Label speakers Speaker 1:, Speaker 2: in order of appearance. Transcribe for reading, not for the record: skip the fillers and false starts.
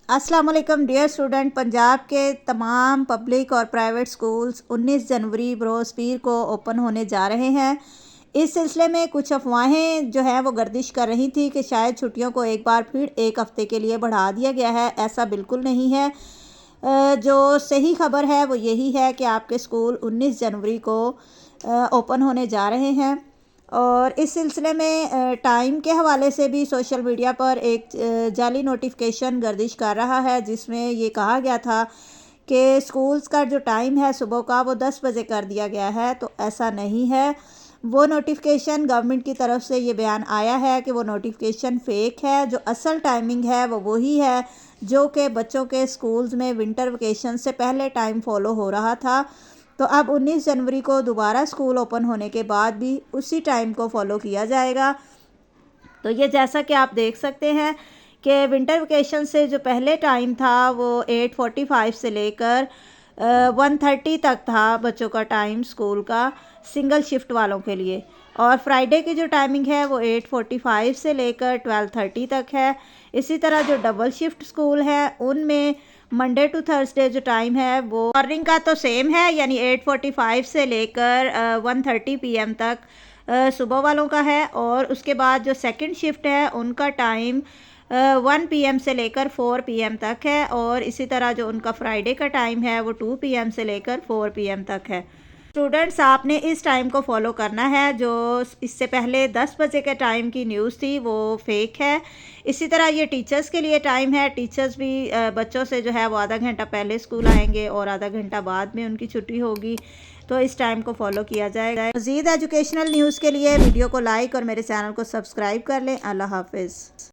Speaker 1: अस्सलाम वालेकुम dear student. Punjab के तमाम पब्लिक और प्राइवेट स्कूल्स 19 जनवरी बरोज़ पीर को ओपन होने जा रहे हैं। इस सिलसिले में कुछ अफवाहें जो है वो गर्दिश कर रही थी कि शायद छुट्टियों को एक बार फिर एक हफ़्ते के लिए बढ़ा दिया गया है। ऐसा बिल्कुल नहीं है। जो सही खबर है वो यही है कि आपके स्कूल 19 जनवरी को ओपन होने जा रहे हैं। और इस सिलसिले में टाइम के हवाले से भी सोशल मीडिया पर एक जाली नोटिफिकेशन गर्दिश कर रहा है, जिसमें ये कहा गया था कि स्कूल्स का जो टाइम है सुबह का वो 10 बजे कर दिया गया है। तो ऐसा नहीं है। वो नोटिफिकेशन गवर्नमेंट की तरफ से ये बयान आया है कि वो नोटिफिकेशन फ़ेक है। जो असल टाइमिंग है वो वही है जो कि बच्चों के स्कूल्स में विंटर वेकेशन से पहले टाइम फॉलो हो रहा था। तो अब 19 जनवरी को दोबारा स्कूल ओपन होने के बाद भी उसी टाइम को फॉलो किया जाएगा। तो ये जैसा कि आप देख सकते हैं कि विंटर वेकेशन से जो पहले टाइम था वो 8:45 से लेकर 1:30 तक था बच्चों का टाइम स्कूल का, सिंगल शिफ्ट वालों के लिए। और फ्राइडे की जो टाइमिंग है वो 8:45 से लेकर 12:30 तक है। इसी तरह जो डबल शिफ्ट स्कूल है उनमें मंडे टू थर्सडे जो टाइम है वो मॉर्निंग का तो सेम है, यानी 8:45 से लेकर 1:30 PM तक सुबह वालों का है। और उसके बाद जो सेकंड शिफ्ट है उनका टाइम 1 PM से लेकर 4 PM तक है। और इसी तरह जो उनका फ्राइडे का टाइम है वो 2 PM से लेकर 4 PM तक है। स्टूडेंट्स, आपने इस टाइम को फॉलो करना है। जो इससे पहले 10 बजे के टाइम की न्यूज़ थी वो फेक है। इसी तरह ये टीचर्स के लिए टाइम है। टीचर्स भी बच्चों से जो है वो आधा घंटा पहले स्कूल आएंगे और आधा घंटा बाद में उनकी छुट्टी होगी। तो इस टाइम को फॉलो किया जाएगा। मज़ीद एजुकेशनल न्यूज़ के लिए वीडियो को लाइक और मेरे चैनल को सब्सक्राइब कर लें। अल्लाह हाफिज़।